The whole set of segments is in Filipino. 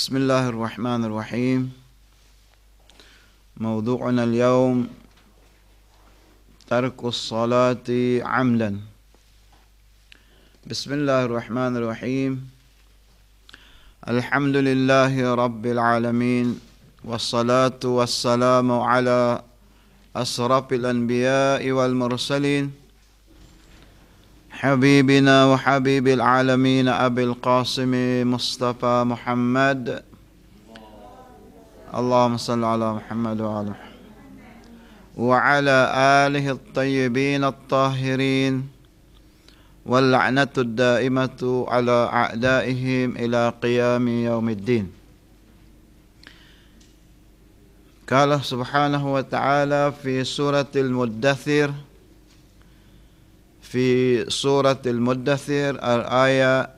بسم الله الرحمن الرحيم. موضوعنا اليوم ترك الصلاة عمدا. بسم الله الرحمن الرحيم. الحمد لله رب العالمين، والصلاة والسلام على أشرف الأنبياء والمرسلين، حبيبنا وحبيب العالمين أبي القاسم مصطفى محمد، اللهم صل على محمد وعلى آله الطيبين الطاهرين، واللعنة الدائمة على أعدائهم إلى قيام يوم الدين. قال سبحانه وتعالى في سورة المدثر، الآية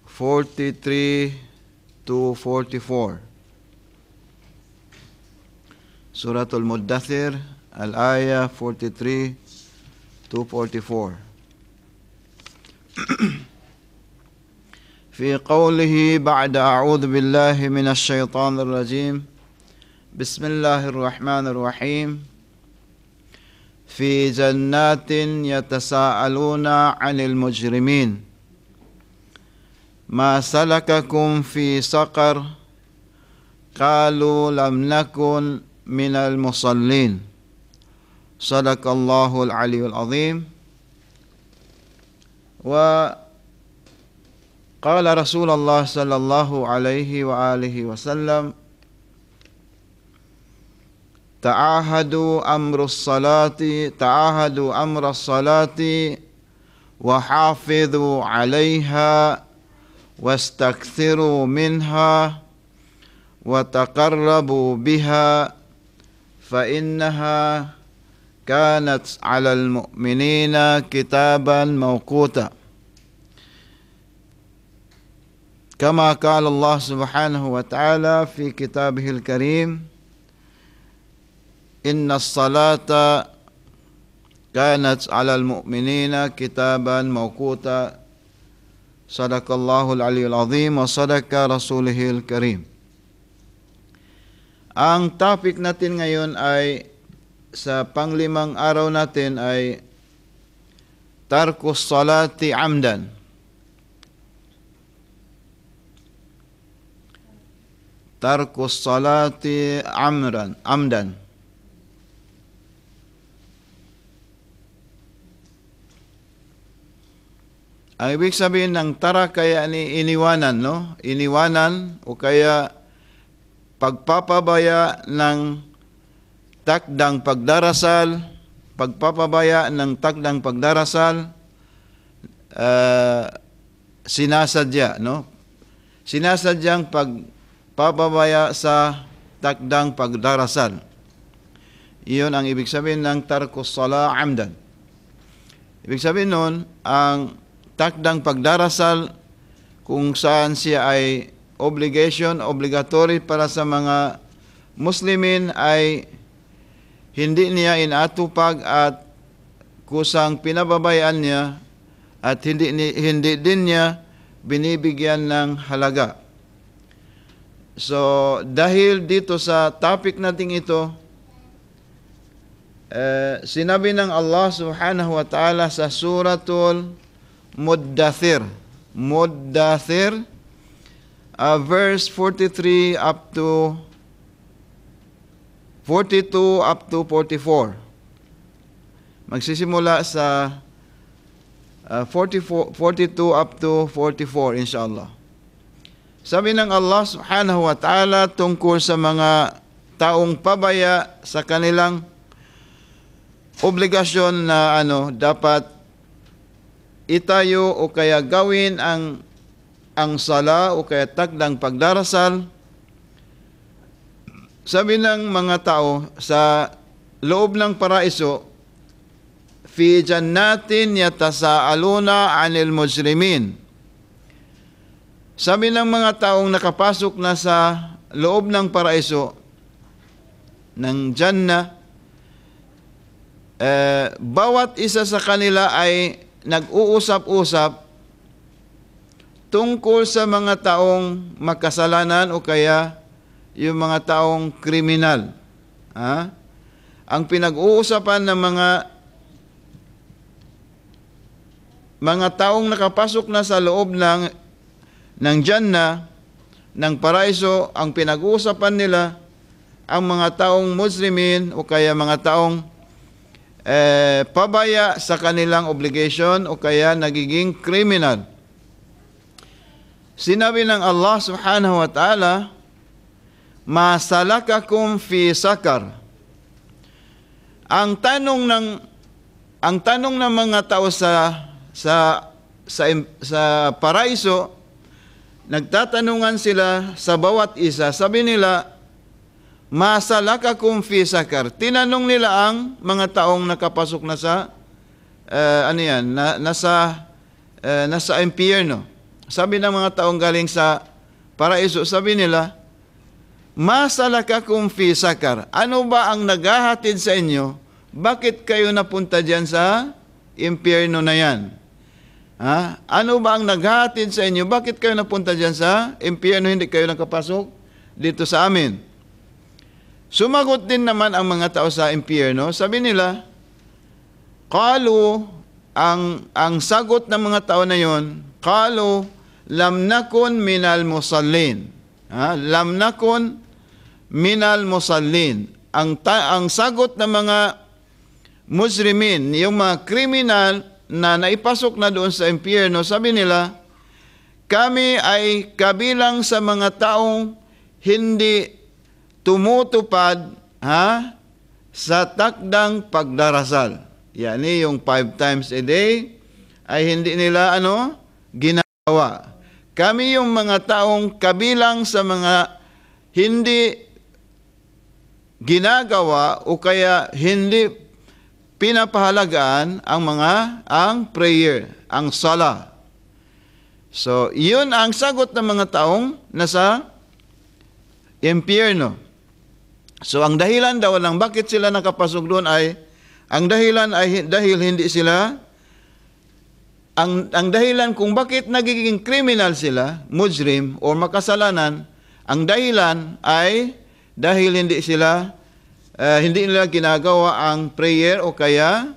43 to 44. سورة المدثر الآية 43 to 44. في قوله بعد أعوذ بالله من الشيطان الرجيم، بسم الله الرحمن الرحيم. في جنات يتساءلون عن المجرمين، ما سلككم في سقر؟ قالوا لم نكن من المصلين. صدق الله العلي العظيم. وقال رسول الله صلى الله عليه وآله وسلم: تعاهدوا أمر الصلاة وحافظوا عليها واستكثروا منها وتقربوا بها، فإنها كانت على المؤمنين كتابا موقوتا. كما قال الله سبحانه وتعالى في كتابه الكريم: إن الصلاة كانت على المؤمنين كتابا موقوتا. صدق الله العلي العظيم وصدق رسوله الكريم. Ang topic natin ngayon ay sa panglimang araw natin ay tarkus salati amdan. Tarkus salati amdan. Ang ibig sabihin ng tara kaya ni iniwanan, no? Iniwanan o kaya pagpapabaya ng takdang pagdarasal, sinasadya, no? Sinasadyang pagpapabaya sa takdang pagdarasal. Iyon ang ibig sabihin ng tarkus sala amdan. Ibig sabihin nun, ang takdang pagdarasal kung saan siya ay obligatory para sa mga Muslimin ay hindi niya inatupag at kusang pinababayaan niya at hindi din niya binibigyan ng halaga. So dahil dito sa topic natin ito, sinabi ng Allah subhanahu wa ta'ala sa suratul Muddathir, verse 42 up to 44. Magsisimula sa 42 up to 44 inshallah. Sabi ng Allah subhanahu wa ta'ala tungkol sa mga taong pabaya sa kanilang obligasyon na dapat itayo o kaya gawin ang sala o kaya takdang pagdarasal. Sabi ng mga tao sa loob ng paraiso, fi jannatin yatasaaluna 'anil mujrimin. Sabi ng mga taong nakapasok na sa loob ng paraiso ng Jannah, bawat isa sa kanila ay nag-uusap-usap tungkol sa mga taong makasalanan o kaya yung mga taong kriminal. Ang pinag-uusapan ng mga taong nakapasok na sa loob ng Jannah, ng paraiso, ang pinag-uusapan nila ang mga taong Muslimin o kaya mga taong pabaya sa kanilang obligation o kaya nagiging criminal. Sinabi ng Allah subhanahu wa ta'ala, ma salakakum fi sakar. Ang tanong ng mga tao sa paraiso, nagtatanungan sila sa bawat isa. Sabi nila, ma salakakum fi sakar. Tinanong nila ang mga taong nakapasok na sa nasa impyerno. Sabi ng mga taong galing sa paraiso, sabi nila, ma salakakum fi sakar. Ano ba ang naghahatid sa inyo? Bakit kayo napunta diyan sa impyerno na yan? Ano ba ang naghahatid sa inyo? Bakit kayo napunta diyan sa impyerno? Hindi kayo nakapasok dito sa amin. Sumagot din naman ang mga tao sa impyerno. Sabi nila, qalu, ang sagot ng mga tao na yon, qalu, lam nakun minal musallin. Lam nakun minal musallin. Ang sagot ng mga Muslimin, yung mga kriminal na naipasok na doon sa impyerno, sabi nila, kami ay kabilang sa mga taong hindi tumutupad sa takdang pagdarasal. Yani yung 5 times a day ay hindi nila ginagawa. Kami yung mga taong kabilang sa mga hindi ginagawa o kaya hindi pinapahalagaan ang prayer, ang sala. So, yun ang sagot ng mga taong nasa impyerno. So, ang dahilan daw lang bakit sila nakapasok doon ang dahilan ay dahil hindi sila, ang dahilan kung bakit nagiging criminal sila, mujrim o makasalanan, ang dahilan ay dahil hindi nila ginagawa ang prayer o kaya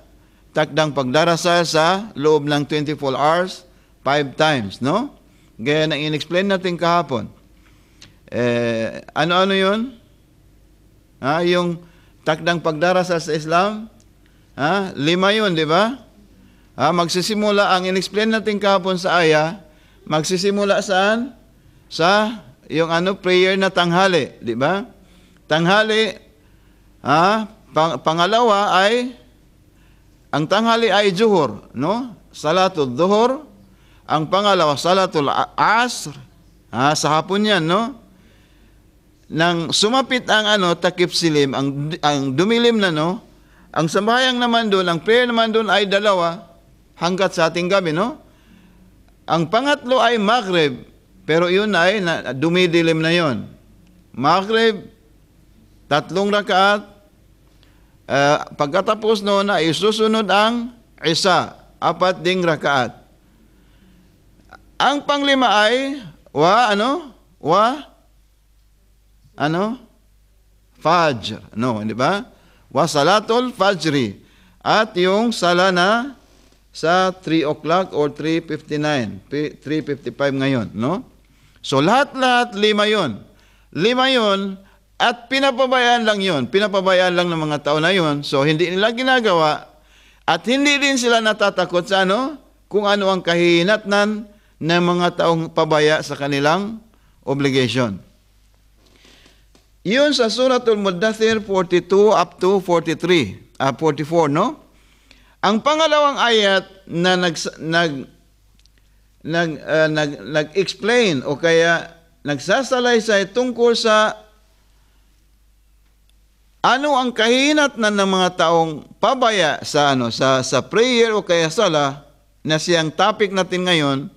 takdang pagdarasal sa loob ng 24 hours, 5 times, no? Gaya na in-explain natin kahapon. Ano-ano yun? Yung takdang pagdarasal sa Islam, 5 yun, di ba? Magsisimula, ang in-explain natin kahapon sa aya, magsisimula saan? Sa yung prayer na tanghali, di ba? Tanghali, pangalawa ay, ang tanghali ay zuhur, no? Salatul zuhur. Ang pangalawa, salatul asr. Sa hapon yan, no? Nang sumapit ang takip silim, ang dumilim na, no? Ang sambayang naman doon, ang prayer naman doon ay 2 hanggat sa ating gabi, no? Ang pangatlo ay maghrib, pero yun ay dumidilim na yon. Maghrib, 3 rakaat. Pagkatapos noon ay susunod ang Isha, 4 ding rakaat. Ang panglima ay Fajr, no, hindi ba? Wa salatul fajri. At yung sala na sa 3 o'clock or 3:59, 3:55 ngayon, no? So lahat-lahat 5 yun. 5 yun. At pinapabayaan lang yun. Pinapabayaan lang ng mga tao na yun. So, hindi nila ginagawa. At hindi din sila natatakot sa kung ano ang kahihinatnan ng mga taong pabaya sa kanilang obligation. Yun sa Suratul Muddathir 42 up to 44, no? Ang pangalawang ayat na nag-explain o kaya nagsasalaysay tungkol sa ano ang kahinatnan ng mga taong pabaya sa prayer o kaya sala na siyang topic natin ngayon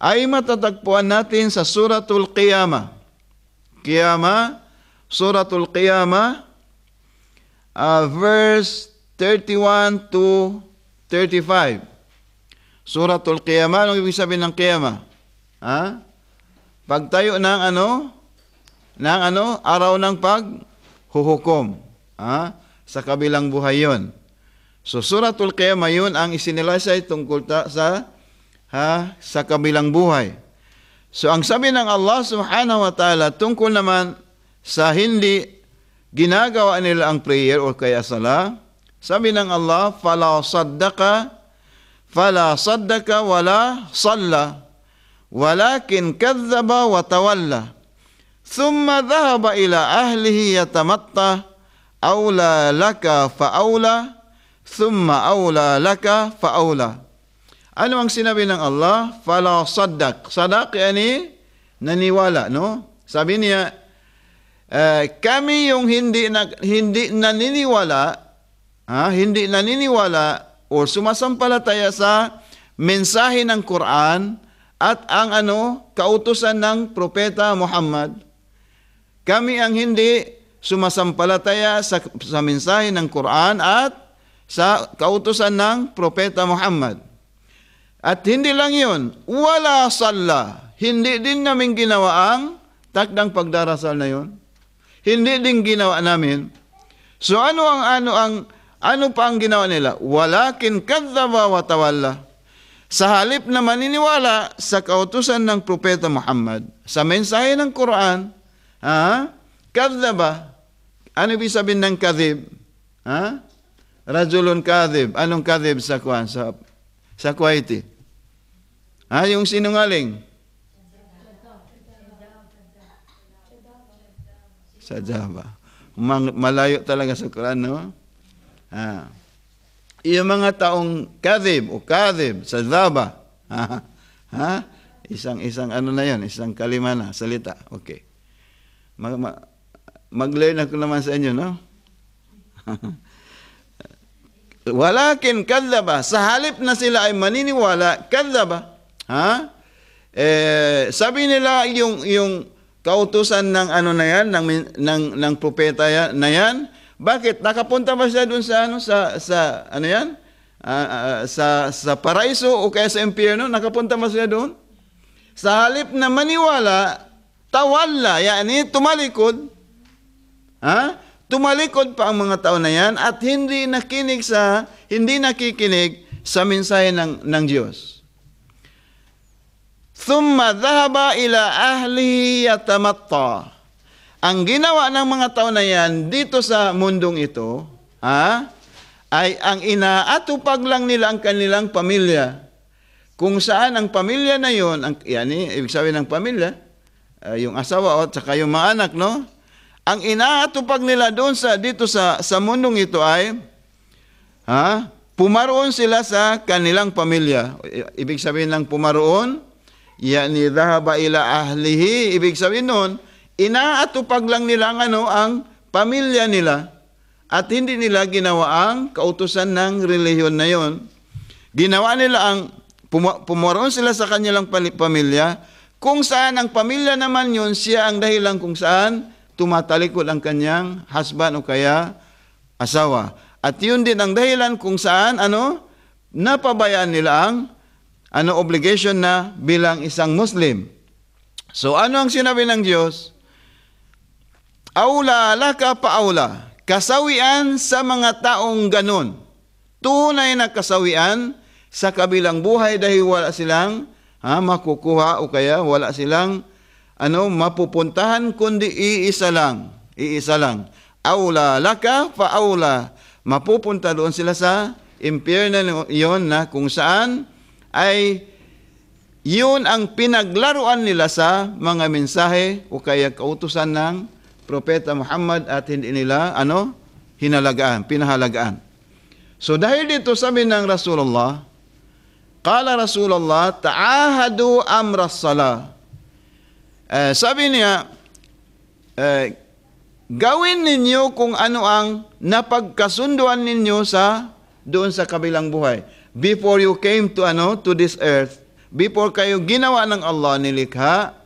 ay matatagpuan natin sa Suratul Qiyamah. Suratul Qiyamah, verse 31 to 35. Suratul Qiyamah, anong ibig sabihin ng Qiyamah? Ha? Pagtayo ng araw ng paghuhukom. Ha? Sa kabilang buhay yun. So, Suratul Qiyamah yun ang isinilasay tungkol sa kabilang buhay. So, ang sabi ng Allah subhanahu wa ta'ala tungkol naman sa hindi ginagawa nila ang prayer o kaya sala, sabi ng Allah, فَلَا صَدَّكَ وَلَا صَلَّى وَلَكِنْ كَذَّبَ وَتَوَلَّى ثُمَّ ذَهَبَ إِلَى أَهْلِهِ يَتَمَطَّى أَوْلَى لَكَ فَأَوْلَى ثُمَّ أَوْلَى لَكَ فَأَوْلَى. Ano ang sinabi ng Allah? فَلَا صَدَّكَ. Sadak yani naniwala, no? Sabi niya, kami yung hindi naniniwala o sumasampalataya sa mensahe ng Quran at ang kautusan ng propeta Muhammad. Kami ang hindi sumasampalataya sa mensahe ng Quran at sa kautusan ng propeta Muhammad. At hindi lang yun, wala salla. Hindi din namin ginawa ang takdang pagdarasal na yun. Hindi din ginawa namin. So ano pa ang ginawa nila? Walakin kadzaba wa tawalla. Sa halip na maniniwala sa kautusan ng propeta Muhammad, sa mensahe ng Quran, kadzaba. Ano ibig sabihin ng kadhib? Rajulun kadhib. Anong kadhib sa Quran? Sa Kuwaiti? Yung sinungaling. Sa Java. Malayo talaga sa Quran, no? Yung mga taong kadhib o kadhib sa Java. Isang na yan, isang kalima na, salita. Okay. Mag-learn ako naman sa inyo, no? Walakin kadzaba. Sa halip na sila ay maniniwala, kadzaba. Sabi nila yung kautusan ng ng propeta na yan, bakit nakapunta ba siya doon sa paraiso o kaya sa impyerno? Nakapunta ba siya doon? Sa halip na maniwala, tawalla, yani tumalikod. Tumalikod pa ang mga tao na yan at hindi nakikinig sa mensahe ng Diyos. Thumma dhahaba ila ahlihi yatamatta. Ang ginawa ng mga tao na yan dito sa mundong ito, ay ang inaatupag lang nila ang kanilang pamilya. Kung saan ang pamilya na yon, ibig sabihin ng pamilya, yung asawa at saka yung mga anak, no? Ang inaatupag nila doon dito sa mundong ito ay, pumaroon sila sa kanilang pamilya. Ibig sabihin ng pumaroon, yani dhahaba ila ahlihi, ibig sabihin nun, inaatupag lang nila ang pamilya nila at hindi nila ginawa ang kautusan ng relihiyon na yon. Ginawa nila pumaroon sila sa kanilang pamilya, kung saan ang pamilya naman yun, siya ang dahilan kung saan tumatalikod ang kanyang husband o kaya asawa. At yun din ang dahilan kung saan napabayaan nila ang obligation na bilang isang Muslim. So ano ang sinabi ng Diyos? Aula laka paula. Kasawian sa mga taong ganun. Tunay na kasawian sa kabilang buhay dahil wala silang makukuha o kaya wala silang mapupuntahan kundi iisa lang. Iisa lang. Aula laka paula. Mapupunta doon sila sa impyerno yon na kung saan ay yun ang pinaglaruan nila sa mga mensahe o kaya kautusan ng propeta Muhammad at hindi nila pinahalagaan. So dahil dito sabi ng Rasulullah, qala Rasulullah, ta'ahadu amras salah. Sabi niya, gawin ninyo kung ano ang napagkasunduan ninyo doon sa kabilang buhay. Before you came to this earth, before kayo ginawa ng Allah nilikha,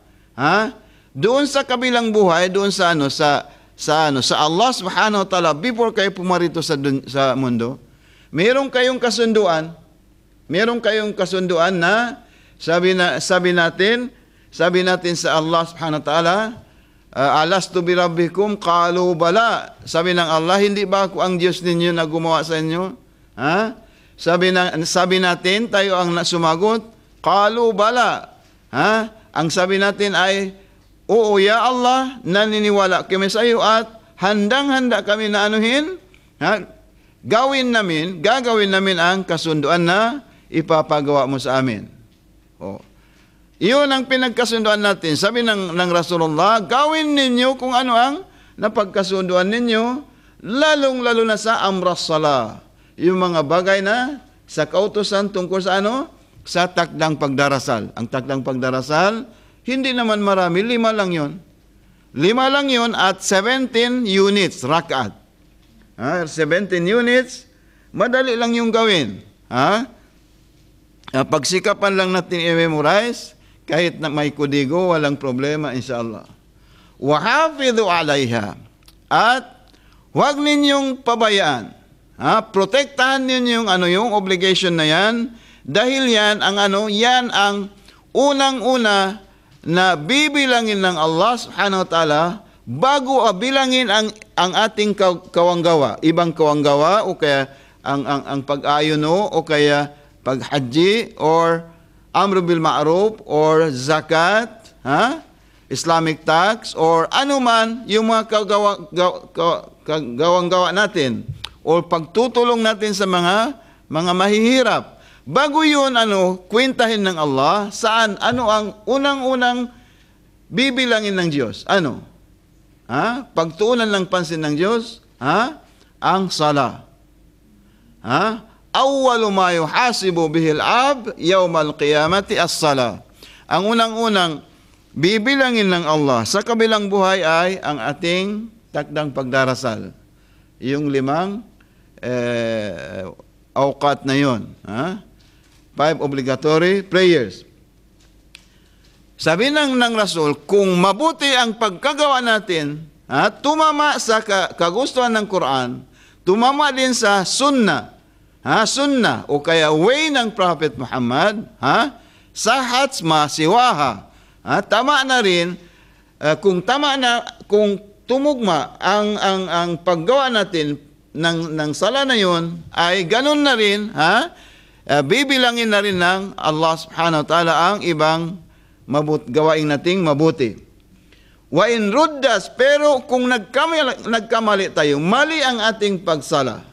doon sa kabilang buhay, doon sa Allah subhanahu wa ta'ala, before kayo pumarito sa mundo, meron kayong kasunduan na sabi natin Sabi natin sa Allah subhanahu wa ta'ala, alastu bi rabbikum qalu bala. Sabi ng Allah, hindi ba ako ang Diyos ninyo na gumawa sa inyo? Ha? Sabi natin, tayo ang sumagot, qalu bala. Ha? Ang sabi natin ay, oo ya Allah, naniniwala kami sa iyo at handang-handa kami na anuhin, ha? Gagawin namin ang kasunduan na ipapagawa mo sa amin. Oh. Iyon ang pinagkasunduan natin. Sabi ng Rasulullah, gawin ninyo kung ano ang napagkasunduan ninyo, lalong-lalo na sa amras sala. Yung mga bagay na sa kautusan tungkol sa ano? Sa takdang pagdarasal. Ang takdang pagdarasal, hindi naman marami, 5 lang yon. 5 lang yon at 17 units, rakaat. 17 units, madali lang yung gawin. Pagsikapan lang natin i-memorize, kahit na may kudigo, walang problema, insyaAllah. وَحَافِظُوا عَلَيْهَا. At huwag ninyong pabayaan. Protektahan ninyo yung obligation na yan, dahil yan ang unang-una na bibilangin ng Allah subhanahu wa ta'ala bago bilangin ang ating kawanggawa, ibang kawanggawa o kaya ang pag-ayuno o kaya pag-haji or amr bil ma'ruf or zakat, Islamic tax or anuman yung mga kawanggawa natin or pagtutulong natin sa mga mahihirap. Bago yun, kwentahin ng Allah, saan, ang unang-unang bibilangin ng Diyos? Pagtuunan ng pansin ng Diyos, ang sala. Awwalu ma yuhasibu bihi al-'abd yawm al-qiyamati as-sala. Ang unang-unang bibilangin ng Allah sa kabilang buhay ay ang ating takdang pagdarasal. Yung 5 awqat na yon, 5 obligatory prayers. Sabi ng Rasul, kung mabuti ang pagkagawa natin, tumama sa kagustuhan ng Quran, tumama din sa sunnah, sunnah o kaya way ng Prophet Muhammad, sahat ma siwaha. Tama na rin, kung tumugma ang paggawa natin ng sala na yun, ay ganun na rin, bibilangin na rin ng Allah subhanahu wa ta'ala ang ibang gawain nating mabuti. Wa in ruddas, pero kung nagkamali tayo, mali ang ating pagsala.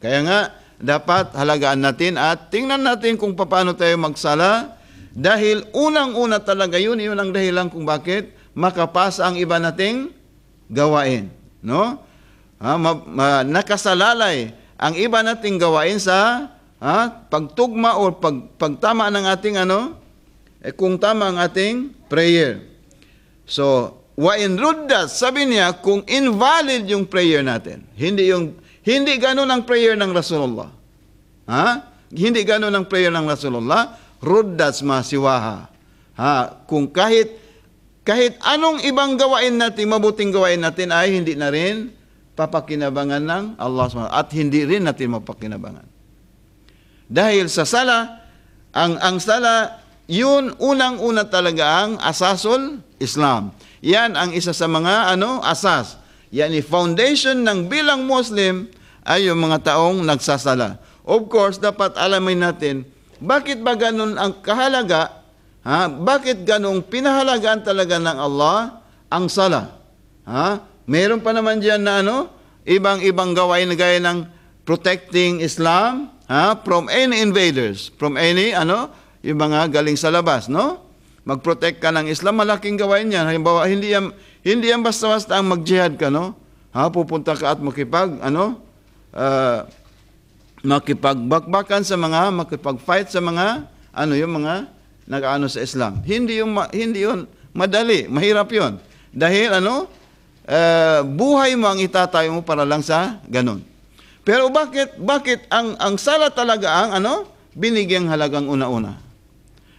Kaya nga, dapat halagaan natin at tingnan natin kung paano tayo magsala, dahil unang-una talaga yun ang dahilan kung bakit makapasa ang iba nating gawain. No? Nakasalalay ang iba nating gawain sa pagtugma o pagtama ng ating kung tama ang ating prayer. So, wa in ruddas, sabi niya, kung invalid yung prayer natin, hindi ganun ang prayer ng Rasulullah. Hindi ganun ang prayer ng Rasulullah, ruddas ma siwaha. Kung kahit anong ibang gawain natin, mabuting gawain natin ay hindi na rin papakinabangan ng Allah subhanahu at hindi rin natin mapakinabangan. Dahil sa sala, ang sala, yun unang-una talaga ang asasul Islam. Yan ang isa sa mga asas. Yan foundation ng bilang Muslim ay yung mga taong nagsasala. Of course, dapat alamin natin, bakit ba ganun ang kahalaga? Bakit ganung pinahalagaan talaga ng Allah ang sala? Meron pa naman diyan na ibang-ibang gawain na gaya ng protecting Islam from any invaders, from any yung mga galing sa labas, no? Mag-protect ka ng Islam, malaking gawain yan. Halimbawa, hindi yan basta-basta ang mag-jihad ka, no? Pupunta ka at makipagbakbakan sa makipag-fight sa mga, yung mga nag-ano sa Islam. Hindi yun madali, mahirap yun. Dahil, buhay mo ang itatayo mo para lang sa ganun. Pero bakit ang sala talaga ang, binigyang halagang una-una?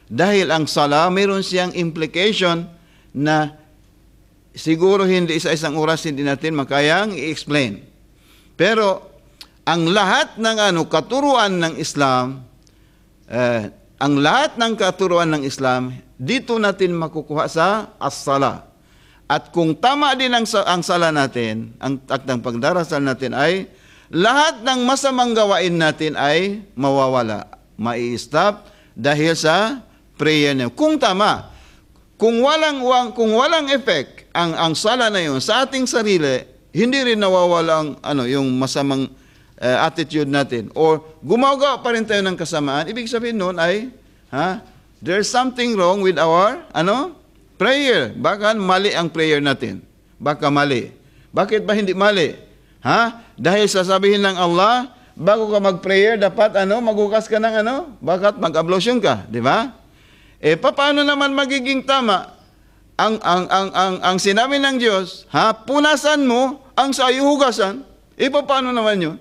Dahil ang sala, mayroon siyang implication na siguro hindi isa-isang oras hindi natin makayang i-explain. Pero ang lahat ng katuruan ng Islam, dito natin makukuha sa as-sala. At kung tama din ang sala natin, ang takdang pagdarasal natin ay lahat ng masamang gawain natin ay mawawala, mai-stop dahil sa prayer niya. Kung tama, kung walang effect ang sala na yun sa ating sarili, hindi rin nawawala ang yung masamang attitude natin or gumagawa pa rin tayo ng kasamaan. Ibig sabihin noon ay there's something wrong with our prayer. Baka mali ang prayer natin. Baka mali. Bakit ba hindi mali? Dahil sasabihin ng Allah, bago ka mag-prayer, dapat maghugas ka ng bakit mag-ablution ka, di ba? Paano naman magiging tama? Ang sinabi ng Diyos, punasan mo ang sayo hugasan. Paano naman yun?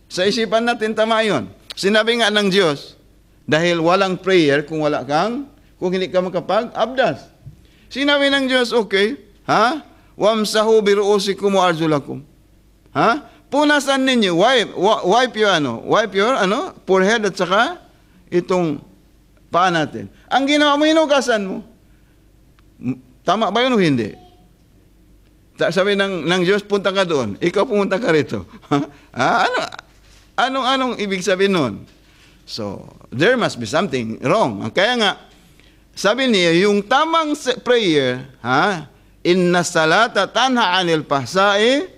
Sa isipan natin tama yun. Sinabi nga ng Diyos, dahil walang prayer kung hindi ka makapag-abdas. Sinabi ng Diyos, okay, wamsahu biruusikum wa arjulakum. Punasan ninyo, wipe your forehead at saka itong paa natin. Ang ginawa mo, hinugasan mo. Tama ba yun o hindi? Sabi ng Diyos, punta ka doon. Ikaw pumunta ka rito. Anong ibig sabihin nun? So, there must be something wrong. Kaya nga, sabi niya, yung tamang prayer, inna salata tanha anil pahsa'i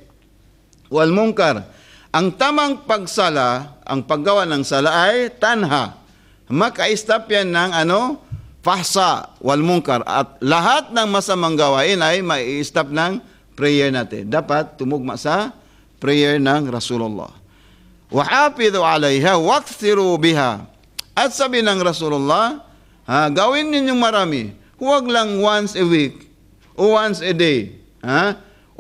wal munkar. Ang tamang pagsala, ang paggawa ng sala ay tanha. Maka-stop yan ng pahsa wal munkar. At lahat ng masamang gawain ay mai-stop ng prayer natin. Dapat tumugma sa prayer ng Rasulullah. وَحَافِظُوا عَلَيْهَا وَاكْثِرُوا بِهَا. At sabi ng Rasulullah, gawin ninyong marami. Huwag lang once a week o once a day.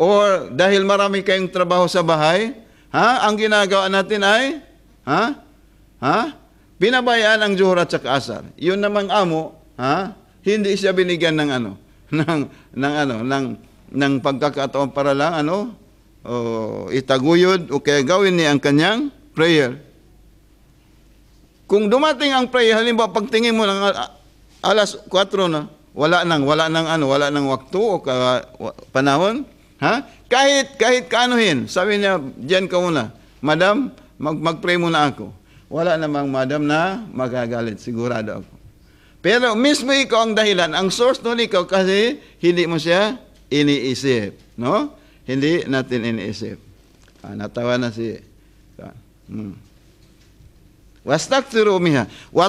Or dahil marami kayong trabaho sa bahay, ang ginagawa natin ay, pinabayaan ang zuhur at saka asar. Yun namang amo, hindi siya binigyan ng pagkakataon para lang, itaguyod o kaya gawin niya ang kanyang prayer. Kung dumating ang prayer, halimbawa pagtingin mo ng alas 4 na, wala nang waktu o panahon, kahit kaanuhin, sabi niya, diyan ka muna, madam, mag-pray muna ako. Wala namang madam na magagalit, sigurado ako. Pero mismo ikaw ang dahilan, ang source doon ikaw kasi hindi mo siya iniisip, no? Hindi natin iniisip. Natawa na si wastaghfiru biha wa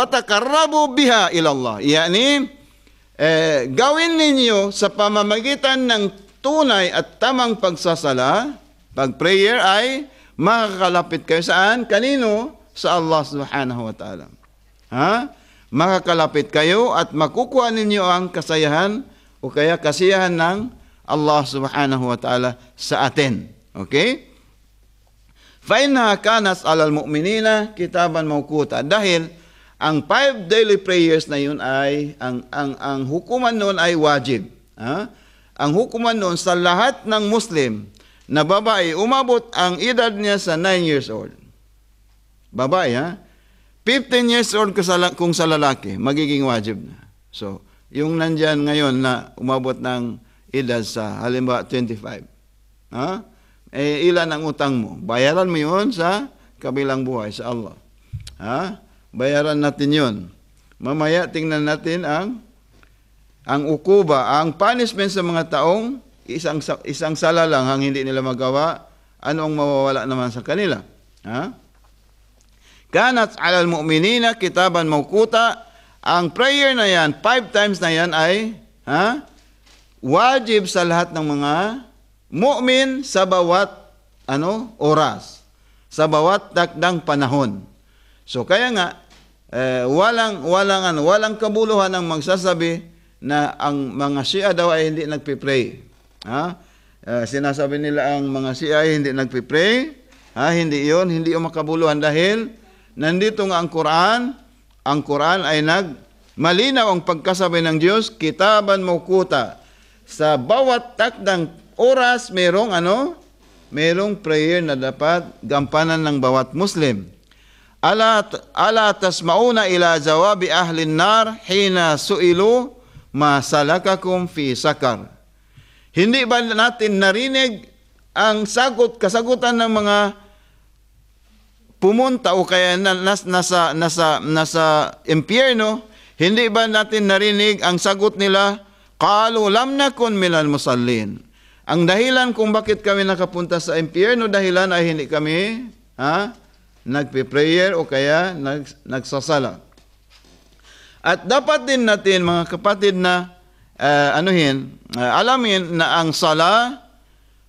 taqarrabu biha ila Allah. Yani gawin ninyo sa pamamagitan ng tunay at tamang pagsasala, pag-prayer ay makakalapit kayo saan? Kanino? Sa Allah subhanahu wa ta'ala. Makakalapit kayo at makukuha ninyo ang kasayahan o kaya kasiyahan ng Allah subhanahu wa ta'ala sa atin. Okay? فَإِنَّهَا كَانَتْ عَلَى الْمُؤْمِنِينَ كِتَابًا مَوْقُوتًا. Dahil ang 5 daily prayers na yun ay, ang hukuman noon ay wajib. Ang hukuman noon sa lahat ng Muslim na babae, umabot ang edad niya sa 9 years old. Babae, 15 years old kung sa lalaki, magiging wajib na. So, yung nandyan ngayon na umabot ng edad sa halimbawa 25. Ilan ang utang mo? Bayaran mo yun sa kabilang buhay, sa Allah. Bayaran natin yun. Mamaya tingnan natin ang ukuba, ang punishment sa mga taong isang sala lang ang hindi nila magawa, ano ang mawawala naman sa kanila? Kanat alal mu'minina kitaban mawquta. Ang prayer na yan, 5 times na yan ay wajib sa lahat ng mga mu'min sa bawat oras, sa bawat takdang panahon. So kaya nga walang kabuluhan ng magsasabi na ang mga Shia daw ay hindi nagpipray. Sinasabi nila ang mga Shia ay hindi nagpipray. Hindi yung makabuluhan dahil nandito nga ang Quran. Ang Quran ay malinaw ang pagkasabi ng Diyos, kitaban mawquta. Sa bawat takdang oras merong prayer na dapat gampanan ng bawat Muslim. ala tasmauna ila jawabi ahli nar hina su'ilu ma salakakum fi sakar. Hindi ba natin narinig ang kasagutan ng mga pumunta o kaya nasa impyerno? Hindi ba natin narinig ang sagot nila? Qalu lam nakun minal musallin. Ang dahilan kung bakit kami nakapunta sa impyerno, dahilan ay hindi kami nagpe-prayer o kaya nagsasala. At dapat din natin mga kapatid na alamin na ang sala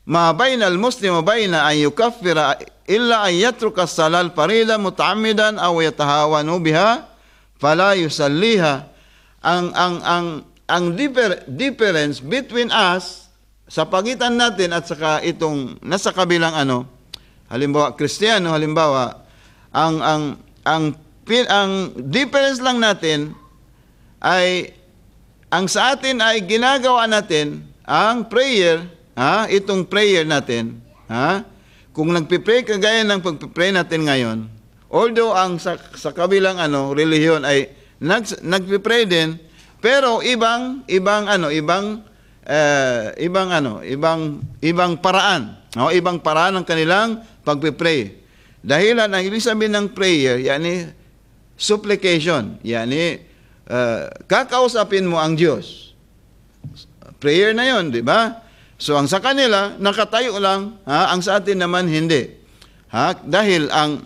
ma bainal muslim wa baina an yukaffira illa an yatruka as-salal farida muta'ammidan aw yatahawanu biha fala yusalliha. Ang difference between us sa pagitan natin at saka itong nasa kabilang halimbawa Kristiyano, halimbawa ang difference lang natin ay ang sa atin ay ginagawa natin ang prayer, itong prayer natin, kung nagpipray kagaya ng pagpipray natin ngayon, although ang sa kabilang relihiyon ay nagpipray din, pero ibang paraan, ibang paraan ng kanilang pagpipray. Dahilan ang ibig sabihin ng prayer, yani supplication, yani kakausapin mo ang Diyos. Prayer na 'yon, di ba? So ang sa kanila nakatayo lang, ang sa atin naman hindi. Dahil ang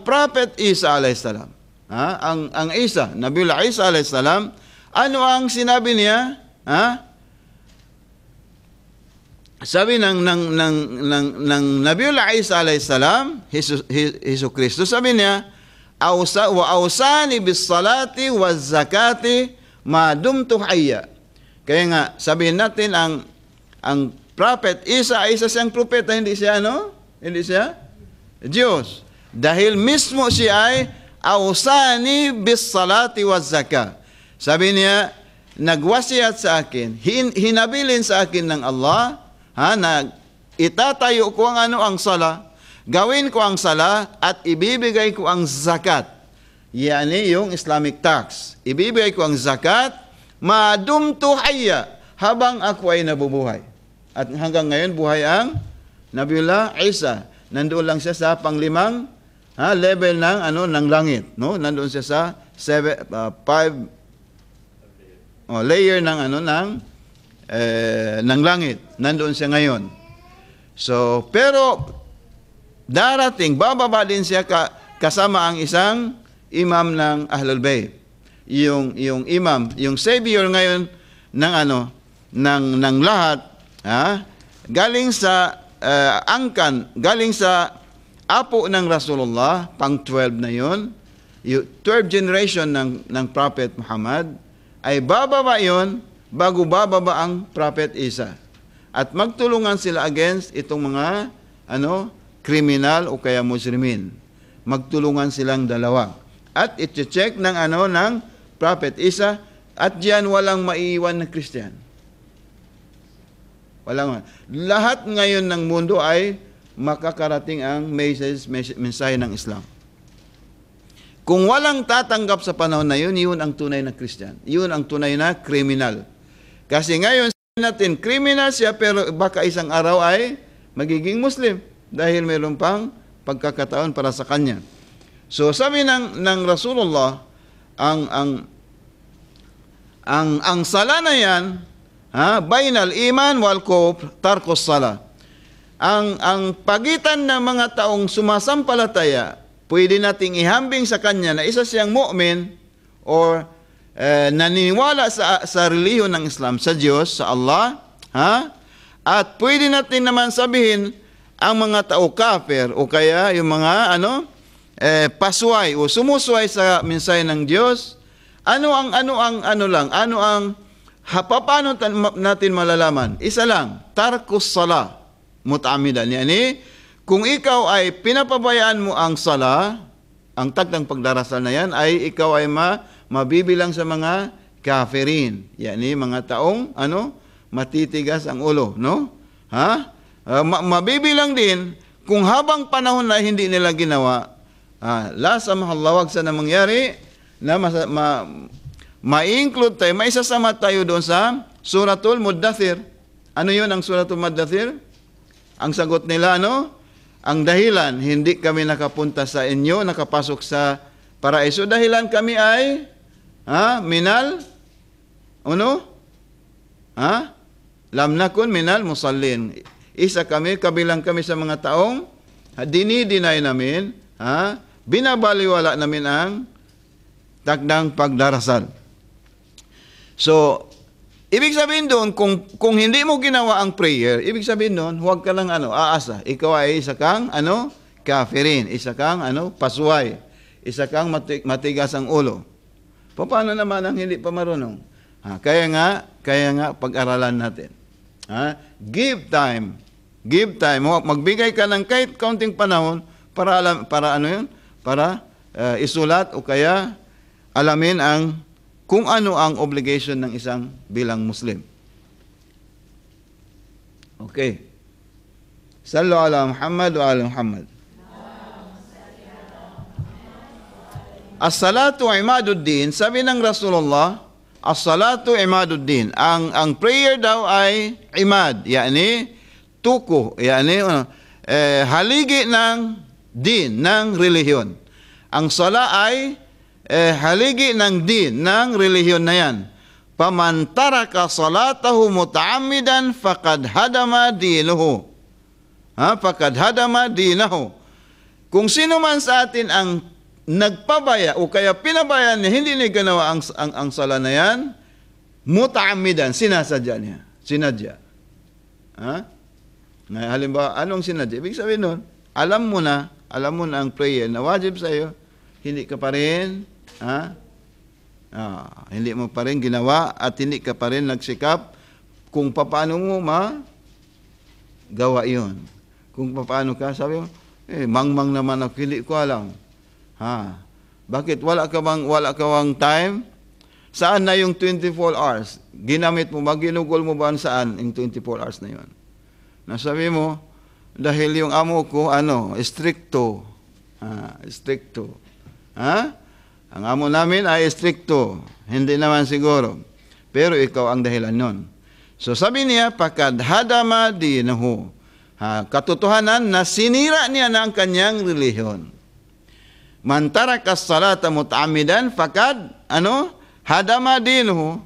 prophet Isa alayhis salam, ang Isa, Nabiullah Isa alayhis salam, ano ang sinabi niya? Sabi ng Nabiullah Isa alayhis salam, Hesus Kristo, sabi niya, wa awsani bis salati waz zakati ma dumtu hayya. Kaya nga sabihin natin ang prophet Isa siyang propeta, hindi siya hindi siya Diyos. Dahil mismo siya ay awsani bis salati waz zakat. Sabi niya, nagwasiyat sa akin, hinabilin sa akin ng Allah, na itatayo ko ang sala, gawin ko ang sala, at ibibigay ko ang zakat. Yani yung Islamic tax. Ibibigay ko ang zakat, madumtu hayya, habang ako ay nabubuhay. At hanggang ngayon, buhay ang Nabiullah Isa. Nandoon lang siya sa panglimang level ng langit. No? Nandoon siya sa 5 layer ng langit. Nandoon siya ngayon. So, pero darating, bababa din siya kasama ang isang imam ng Ahlul Bayt. Yung imam, yung savior ngayon ng lahat, galing sa angkan, galing sa apo ng Rasulullah, pang 12 na yun, yung 12th generation ng Prophet Muhammad, ay bababa yun bago bababa ang Prophet Isa. At magtulungan sila against itong mga kriminal o kaya Muslimin. Magtulungan silang dalawa. At i-check ng Prophet Isa, at diyan walang maiiwan na Christian. Walang. Lahat ngayon ng mundo ay makakarating ang mensahe ng Islam. Kung walang tatanggap sa panahon na yun, yun ang tunay na Christian. Yun ang tunay na criminal. Kasi ngayon natin, criminal siya, pero baka isang araw ay magiging Muslim dahil mayroon pang pagkakataon para sa kanya. So sabi ng Rasulullah, ang sala na yan, bainal iman wal kufr tarkus sala. Ang pagitan ng mga taong sumasampalataya, pwede nating ihambing sa kanya na isa siyang mu'min or naniniwala sa relihiyon ng Islam, sa Diyos, sa Allah, at pwede natin naman sabihin ang mga tao kafir o kaya yung mga pasway o sumusuway sa mensahe ng Diyos. Paano natin malalaman? Isa lang, tarkus sala muta'ammidan. Yani, kung ikaw ay pinapabayaan mo ang sala, ang tagtang pagdarasal na yan, ay ikaw ay mabibilang sa mga kafirin. Yani, mga taong, matitigas ang ulo, no? Mabibilang din kung habang panahon na hindi nila ginawa, la samahallah, wag sana mangyari na ma-include tayo, maisasama tayo doon sa Suratul Muddathir. Ano yun ang Suratul Muddathir? Ang sagot nila, ano? Ang dahilan, hindi kami nakapunta sa inyo, nakapasok sa paraiso, dahilan kami ay, minal, ano? Lam nakun minal musallin. Isa kami, kabilang kami sa mga taong dinidinay namin, binabaliwala namin ang takdang pagdarasal. So, ibig sabihin doon, kung hindi mo ginawa ang prayer, ibig sabihin doon, huwag ka lang aasa. Ikaw ay isa kang kafirin, isa kang pasway, isa kang matigas ang ulo. Paano naman ang hindi pa marunong? Kaya nga pag-aralan natin. Give time. Magbigay ka ng kahit kaunting panahon para isulat o kaya alamin kung ano ang obligation ng isang bilang Muslim. Okay. Sallu ala Muhammad wa ala Muhammad. As-salatu imaduddin, sabi ng Rasulullah, as-salatu imaduddin. Ang prayer daw ay imad, yani tuko, yani haligi ng din, ng relihiyon. Ang sala ay haligi ng din, ng relihiyon na yan. Paman taraka salatahu muta'ammidan faqad hadama dinuhu. Faqad hadama dinahu. Kung sino man sa atin ang nagpabaya o kaya pinabayaan niya, hindi niya ginawa ang sala na yan, muta'ammidan, sinasadya niya. Sinadya. Halimbawa, anong sinadya? Ibig sabihin nun, alam mo na ang prayer na wajib sa iyo, hindi ka pa rin, hindi mo pa rin ginawa at hindi ka pa rin nagsikap kung paano mo gawa yun. Kung paano ka, sabi mo, mangmang naman ako, hindi ko alam. Bakit? Wala ka bang time? Saan na yung 24 hours? Ginamit mo ba? Ginugol mo ba saan yung 24 hours na yun? Nasabi mo, dahil yung amo ko, stricto. Stricto. Ang amo namin ay stricto. Hindi naman siguro. Pero ikaw ang dahilan nun. So sabi niya, pakad hadama dinahu. Katotohanan na sinira niya na ang kanyang relihiyon. Man taraka as-salata muta'ammidan fakad hadama dinuhu.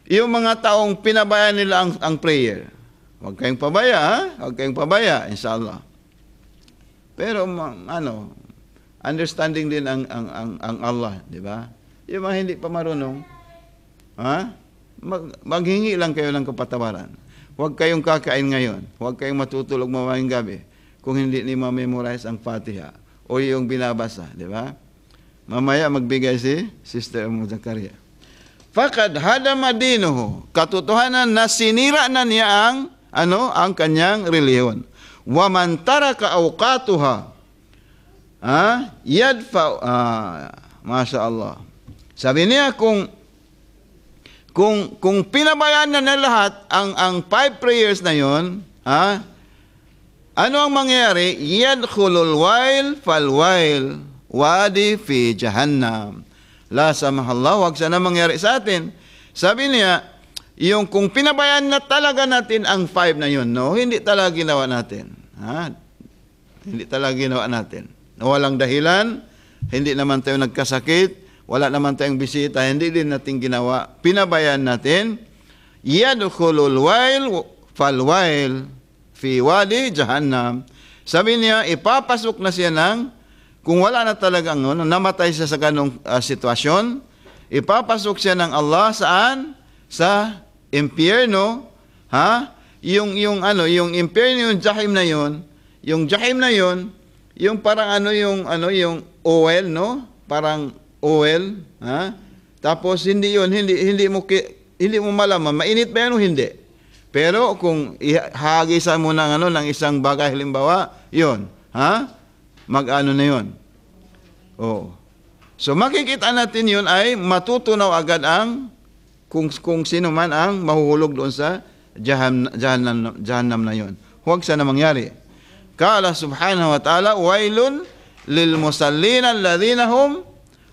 Yung mga taong pinabayaan nila ang prayer. Huwag kayong pabaya, Huwag kayong pabaya, inshallah. Pero understanding din ang Allah, di ba? Yung mga hindi pa marunong, maghingi lang kayo ng kapatawaran. Huwag kayong kakain ngayon. Huwag kayong matutulog mamayang gabi kung hindi ni ma-memorize ang Fatiha o yung binabasa, di ba? Mamaya magbigay si Sister Zakaria. Fakad hadama dinuhu. Katotohanan na sinira na niya ang kanyang relihiyon. Wa man taraka awqatuha. Yadfa. Masya Allah. Sabi niya kung pinabayaan na lahat ang 5 prayers na yon, ano ang mangyayari? Yadkhulul wail fal wail wadi fi jahannam. La samahallah, wag sana mangyari sa atin. Sabi niya, yung kung pinabayaan na talaga natin ang 5 na yun, hindi talaga ginawa natin. Hindi talaga ginawa natin. Walang dahilan, hindi naman tayo nagkasakit, wala naman tayong bisita, hindi din natin ginawa. Pinabayaan natin, yadkhulul wail fal wail fi wadi jahannam. Sabi niya, ipapasok na siya kung wala na talagang namatay siya sa ganong sitwasyon, ipapasok siya ng Allah saan? Sa impyerno, yung impyerno, yung jahim na yon, yung parang yung oil, parang oil, tapos hindi mo malaman, mainit ba yan o hindi? Pero kung hahagisan mo ng isang bagay, halimbawa, yun, mag-ano na yun. So makikita natin yun ay matutunaw agad kung sino man ang mahuhulog doon sa jahannam na yun. Huwag sana mangyari. Qala subhanahu wa ta'ala, wailun lil musallin alladhina hum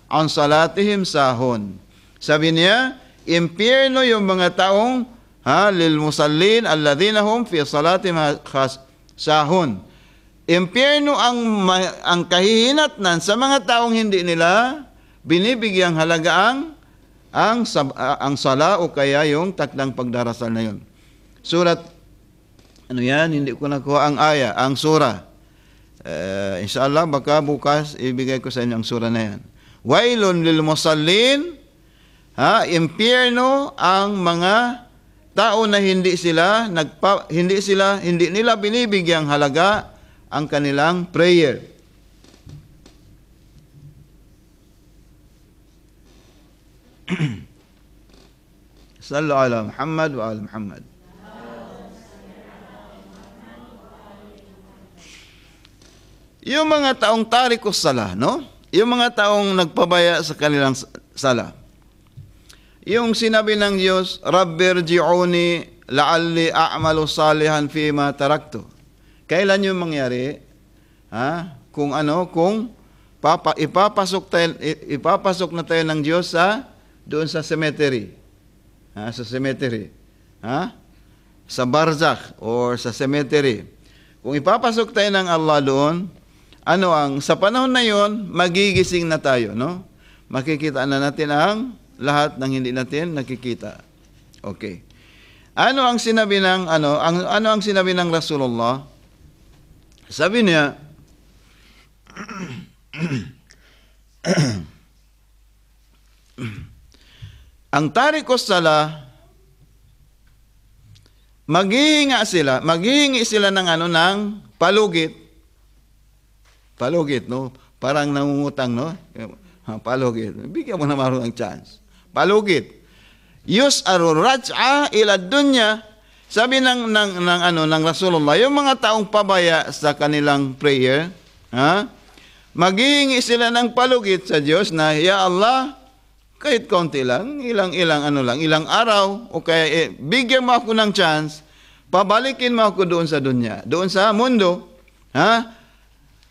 an salatihim sahun. Sabi niya, impyerno yung mga taong lil musallin alladhina hum fi salatihim sahun. Impyerno ang kahihinatnan sa mga taong hindi nila binibigyang halaga ang sala o kaya yung takdang pagdarasal na yun. Surat, ano yan, hindi ko nakuha ang aya, ang sura. Inshallah, baka bukas ibigay ko sa inyo ang sura na yan. Wailun lil musallin, impyerno ang mga tao na hindi nila binibigyang halaga ang kanilang prayer. Sallu ala Muhammad wa ala Muhammad. Yung mga taong tarikus sala, no? Yung mga taong nagpabaya sa kanilang sala. Yung sinabi ng Diyos, Rabbirji'uni la'alli a'malu salihan fima taraktu. Kailan yung mangyari? Kung ipapasok na tayo ng Diyos doon sa cemetery. Sa cemetery. Sa barzakh or sa cemetery. Kung ipapasok tayo ng Allah doon, sa panahon na yon, magigising na tayo, no? Makikita na natin ang lahat ng hindi natin nakikita. Okay. Ano ang sinabi ng Rasulullah? Sabi niya, ang tarikos sala, maghihingi sila ng palugit. Palugit, no? Parang nangungutang, no? Palugit. Bigyan mo naman ng chance. Palugit. Yus'aru raj'a ila dunya. Sabi ng Rasulullah, yung mga taong pabaya sa kanilang prayer, maghihingi sila ng palugit sa Diyos na, Ya Allah, kahit konti lang, ilang araw, o kaya bigyan mo ako ng chance, pabalikin mo ako doon sa dunya, doon sa mundo,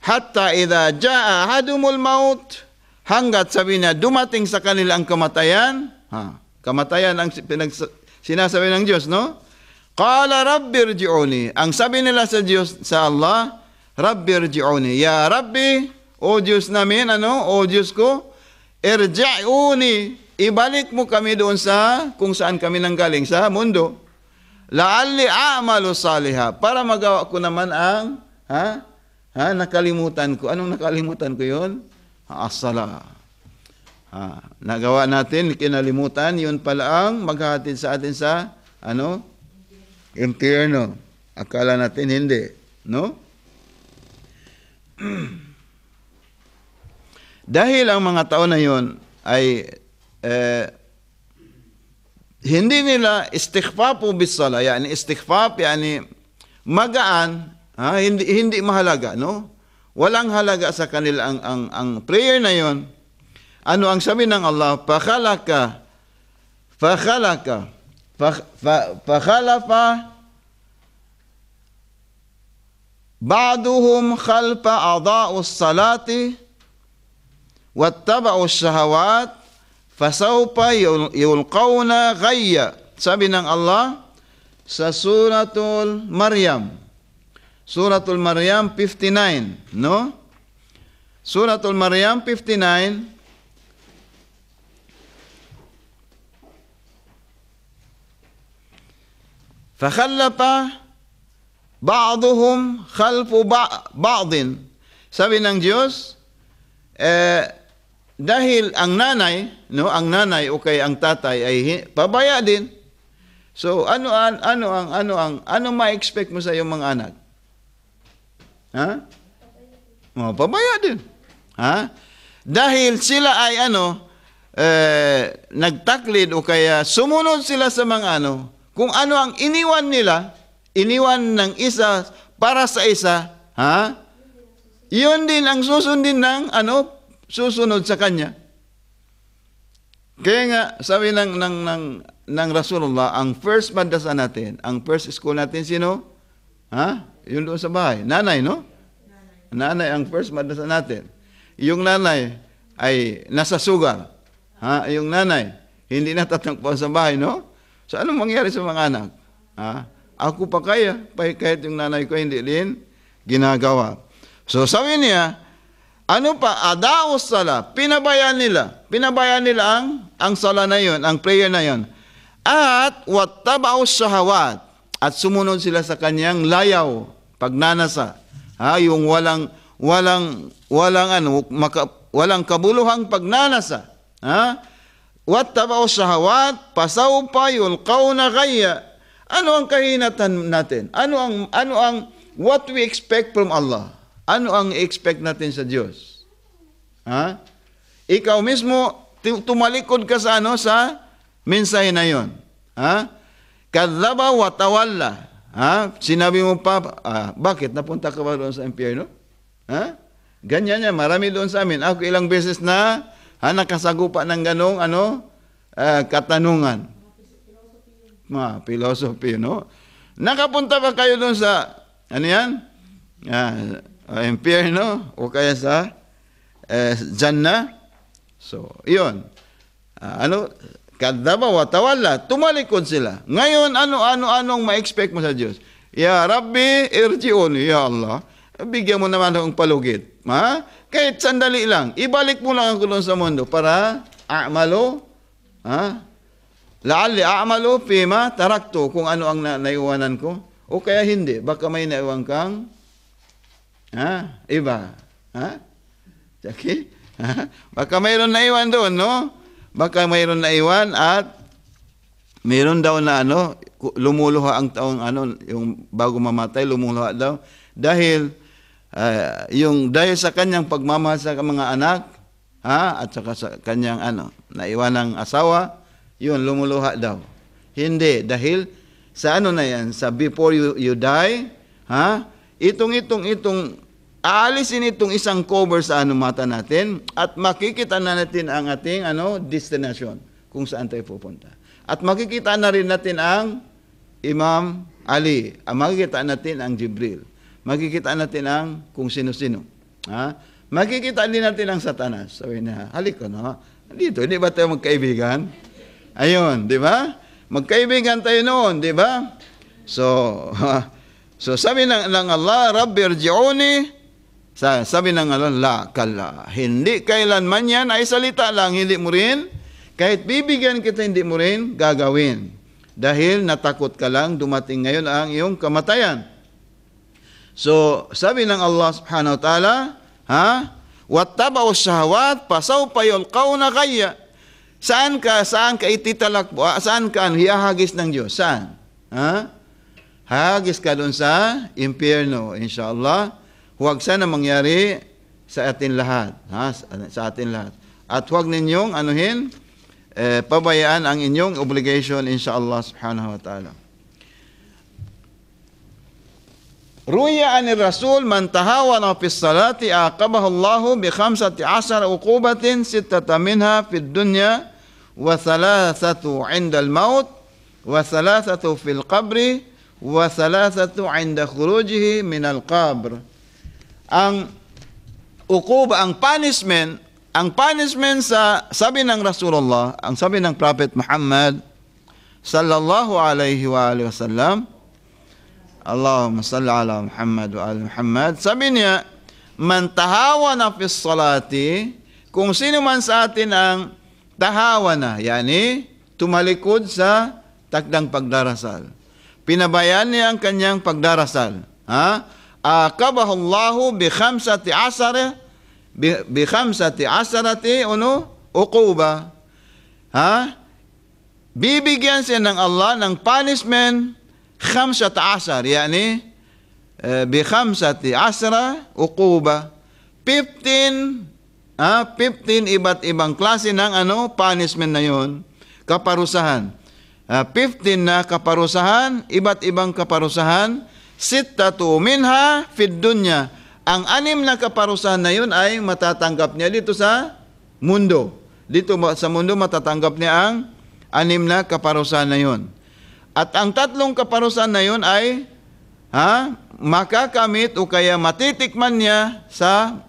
hatta idha jaa ahadumul maut, hanggat sabi niya, dumating sa kanila ang kamatayan, kamatayan ang sinasabi ng Diyos, no? Qala rabbirji'uni. Ang sabi nila sa Diyos, sa Allah, rabbirji'uni. Ya Rabbi, o Diyos namin, o Diyos ko, irji'uni. Ibalik mo kami doon sa kung saan kami nanggaling, sa mundo. La'alli a'malu saliha. Para magawa ko naman ang, nakalimutan ko. Anong nakalimutan ko yun? As-sala. Nagawa natin, kinalimutan, yun pala ang maghahatid sa atin sa, impyerno. Akala natin hindi, no? Dahil ang mga tao na yun ay hindi nila istighfafu bis-sala, yani istighfaf, yani magaan, hindi mahalaga, no? Walang halaga sa kanila ang prayer na yun. Ano ang sabi ng Allah? Fakhalafa ba'duhum khalfa a'dha'us salati wattaba'us shahawat fasawfa yulqawna ghayya. Sabi ng Allah sa Suratul Maryam 59, no? Suratul Maryam 59, fakhallafa ba'duhum khalfu ba'din. Sabi ng Diyos, dahil ang nanay o kay ang tatay ay pabaya din. So ano ma-expect mo sa iyong mga anak? Pabaya din. Dahil sila ay nagtaklid o kaya sumunod sila sa mga kung ano ang iniwan ng isa para sa isa, yun din ang susundin ng susunod sa kanya. Kaya nga, sabi ng Rasulullah, ang first madrasa natin, ang first school natin, sino? Yung doon sa bahay. Nanay, no? Nanay ang first madrasa natin. Yung nanay ay nasa sugar. Ha? Yung nanay, hindi natatangpuan sa bahay, no? So, anong mangyari sa mga anak? Ha? Ako pa kaya, kahit yung nanay ko hindi din ginagawa. So, sabi niya, ano pa? Adaos sala. Pinabayaan nila ang sala na yun, ang prayer na yun. At wattabaos shahawat. At sumunod sila sa kanyang layaw, pagnanasa. Ha, yung walang kabuluhang pagnanasa. Ha? Wattabaos shahawat, pasawpa yulqawna ghayya. Ano ang kahinatan natin? Ano ang what we expect from Allah? Ano ang expect natin sa Diyos? Ha? Ikaw mismo tumalikod ka sa sa mensahe na 'yon. Ha? Kadzaba wa tawalla. Ha? Sinabi mo pa, bakit napunta ka ba doon sa impyerno? Ha? Ganyan yan, marami doon sa amin. Ako ilang beses na nakasagupa ng ganong katanungan. Philosophy, no? Nakapunta ba kayo doon sa impyerno o kaya sa Jannah? So, iyon. Kadzaba wa tawalla, tumalikod sila. Ngayon, anong ma-expect mo sa Diyos? Ya Rabbi, irji'uni, ya Allah. Bigyan mo naman akong palugit. Ha? Kahit sandali lang. Ibalik mo lang ako doon sa mundo para a'malu. Ha? La'alli a'malu fima taraktu, kung ano ang naiwanan ko. O kaya hindi. Baka may naiwan kang iba. Ha? Okay? Baka mayroon naiwan doon, no? Baka mayroon naiwan at mayroon daw na lumuluha ang taong yung bago mamatay, lumuluha daw. Dahil dahil sa kanyang pagmamahal sa mga anak, at saka sa kanyang naiwanang asawa, yun, lumuluha daw. Hindi, dahil sa na yan, sa before you die, itong aalisin itong isang cover sa mata natin at makikita na natin ang ating destination kung saan tayo pupunta. At makikita na rin natin ang Imam Ali, makikita natin ang Jibril, makikita natin ang kung sino-sino. Makikita din natin ang Satanas. Sabi na, halika na, dito, hindi ba tayo magkaibigan? Ayun, di ba? Magkaibigan tayo noon, di ba? So sabi ng Allah, Rabbi irji'uni. Sabi ng Allah, la kalla. Hindi kailanman yan ay salita lang, hindi mo rin. Kahit bibigyan kita, hindi mo rin gagawin. Dahil natakot ka lang, dumating ngayon ang iyong kamatayan. So, sabi ng Allah subhanahu wa ta'ala, wattaba'u shahawat, pasawpa yulqawna ghayya. Saan ka ititalakbo? Saan ka hihagis ng Diyos? Saan? Hagis ka doon sa impyerno, inshallah. Huwag sana mangyari sa atin lahat. Sa atin lahat. At huwag ninyong pabayaan ang inyong obligation, inshallah subhanahu wa ta'ala. Ruya anir Rasul man tahawana fi salati aqabahu Allahu bi 15 uqubatin, 6 minha fi dunya wa 3 'inda al-maut wa 3 fil qabri wa 3 'inda khurujihi min al-qabr. Ang uquba, ang punishment sa sabi ng Rasulullah, ang sabi ng Prophet Muhammad sallallahu alaihi wa alihi wasallam, Allahumma salli ala Muhammad wa ala Muhammad. Sabi niya, man tahawana fi salati, kung sino man sa atin ang tahawana, yani tumalikod sa takdang pagdarasal, pinabayaan niya ang kanyang pagdarasal, akabahu Allahu bi 15 uquba. Bibigyan siya ng Allah ng punishment 15, yani bi 15 uquba. 15 iba't ibang klase ng punishment na yon, kaparusahan. 15 na kaparusahan, iba't ibang kaparusahan. 6 minha fid dunya. Ang 6 na kaparusahan na yun ay matatanggap niya dito sa mundo. Dito sa mundo matatanggap niya ang 6 na kaparusahan na yun. At ang 3 kaparusahan na yun ay makakamit o kaya matitikman niya sa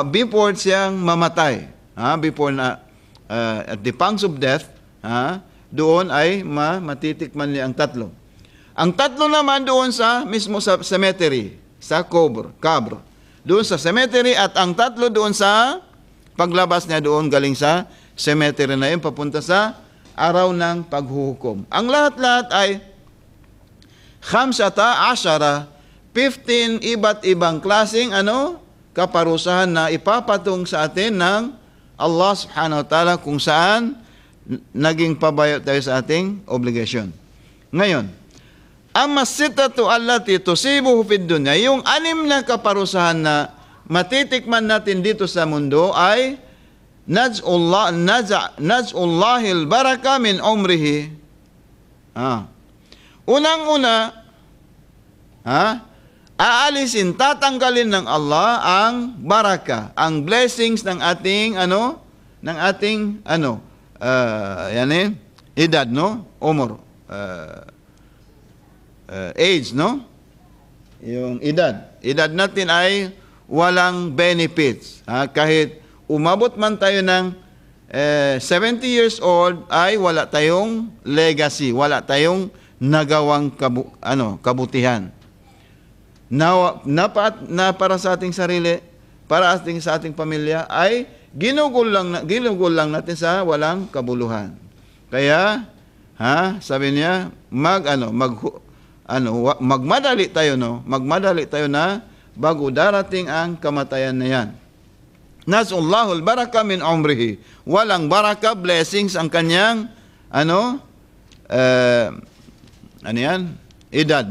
before siyang mamatay. Before na at the pangs of death, doon ay matitikman niya ang tatlo. Ang tatlo naman doon sa mismo sa cemetery, sa kabr. Doon sa cemetery at ang tatlo doon sa paglabas niya doon galing sa cemetery na yun papunta sa araw ng paghuhukom. Ang lahat-lahat ay 15 iba't ibang klaseng kaparusahan na ipapatong sa atin ng Allah subhanahu wa ta'ala kung saan naging pabayo tayo sa ating obligasyon. Ngayon, amma sitatu allati tusibuhu fid dunya, yung 6 na kaparusahan na matitikman natin dito sa mundo ay naz'ullahil baraka min umrihi. Unang-una, aalisin, tatanggalin ng Allah ang baraka, ang blessings ng ating edad, umur, age, yung edad natin ay walang benefits. Kahit umabot man tayo ng 70 years old ay wala tayong legacy, wala tayong nagawang kabutihan. Na para sa ating sarili, para sa ating pamilya ay ginugol lang natin sa walang kabuluhan. Kaya sabi niya, magmadali tayo na bago darating ang kamatayan na yan. Nas'ullahul baraka min umrihi. Walang baraka, blessings ang kanyang edad,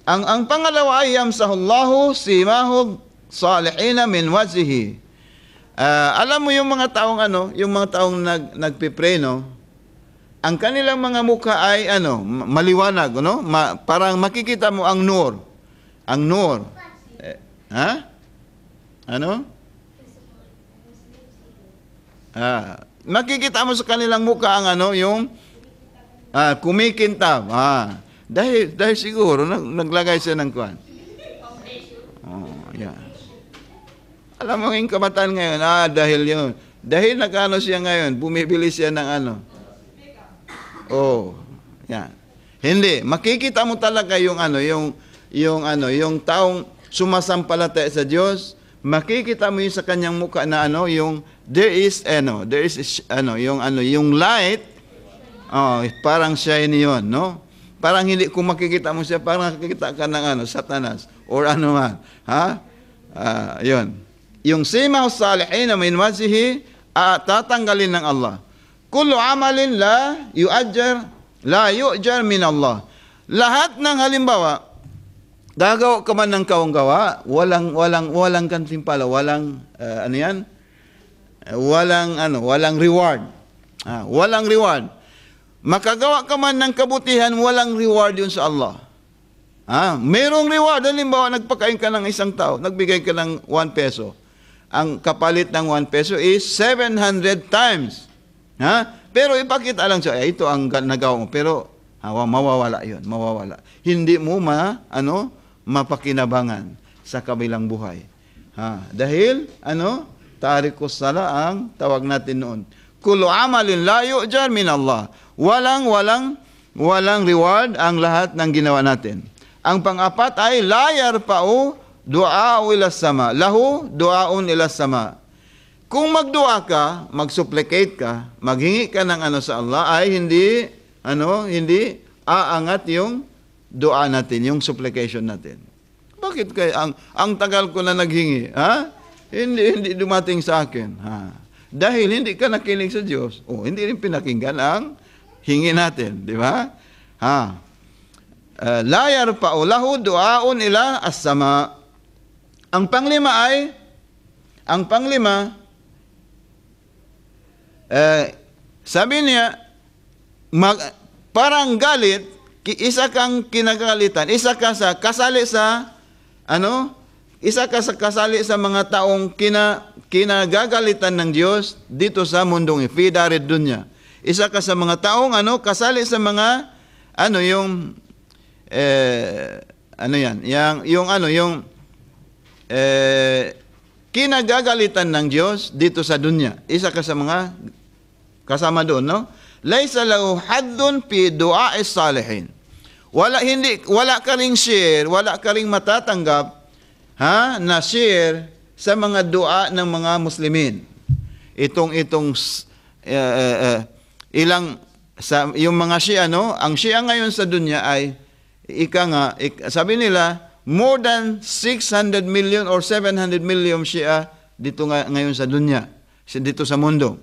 Ang pangalawa ay yamsahullahu simahul salihina min wajhihi. Alam mo yung mga taong nagpipray, ang kanilang mga mukha ay maliwanag, parang makikita mo ang nur. Ang nur. Makikita mo sa kanilang mukha ang yung kumikintab. Dahil siguro naglagay siya ng kuwan. Yeah. Alam mo yung kamatayan ngayon, dahil yun. Dahil siya ngayon, bumibili siya ng yan. Hindi, makikita mo talaga yung taong sumasampalataya sa Diyos, makikita mo yung sa kanyang mukha na yung light, parang shiny yun, Parang hindi, kung makikita mo siya, parang nakikita ka ng Satanas, or man. Yun. Yung simahu salihin na min wajhihi, tatanggalin ng Allah. Kullu amalin la yu'jar min Allah. Lahat ng halimbawa, gagawa ka man ng gawa, walang gantimpala, walang reward. Walang reward. Makagawa ka man ng kabutihan, walang reward yun sa Allah. Merong reward. Halimbawa, nagpakain ka ng isang tao, nagbigay ka ng 1 peso. Ang kapalit ng 1 peso is 700 times. Pero ipakita lang siya, ito ang nagawa mo. Pero mawawala yun, mawawala. Hindi mo mapakinabangan sa kabilang buhay. Dahil, tarikus sala ang tawag natin noon. Kullu amalin la yu'jar min Allah. Walang reward ang lahat ng ginawa natin. Ang pang-apat ay la yarfa'u du'a'u ila sama. Lahu du'a'un ila sama. Kung magdua ka, mag-supplicate ka, maghingi ka ng sa Allah, ay hindi aangat yung dua natin, yung supplication natin. Bakit kaya ang tagal ko na naghingi? Hindi dumating sa akin. Dahil hindi ka nakinig sa Diyos, hindi rin pinakinggan ang hingi natin, di ba? La yarfa'u lahu du'aun ila as-sama. Ang panglima, sabi niya, parang galit, isa kang kinagalitan, isa ka sa kasali sa mga taong kinagagalitan ng Diyos dito sa mundong fi darid dunya. Isa ka sa mga taong kasali sa mga ano yan, yung kinagagalitan ng Diyos dito sa dunya. Isa ka sa mga kasama doon, no? Laysa lahu haddun fi du'a'is salihin. Wala ka ring share, wala ka ring matatanggap na share sa mga dua ng mga Muslimin. Yung mga Shia, no? Ang Shia ngayon sa dunya ay sabi nila more than 600 million or 700 million Shia dito ngayon sa dunya, dito sa mundo.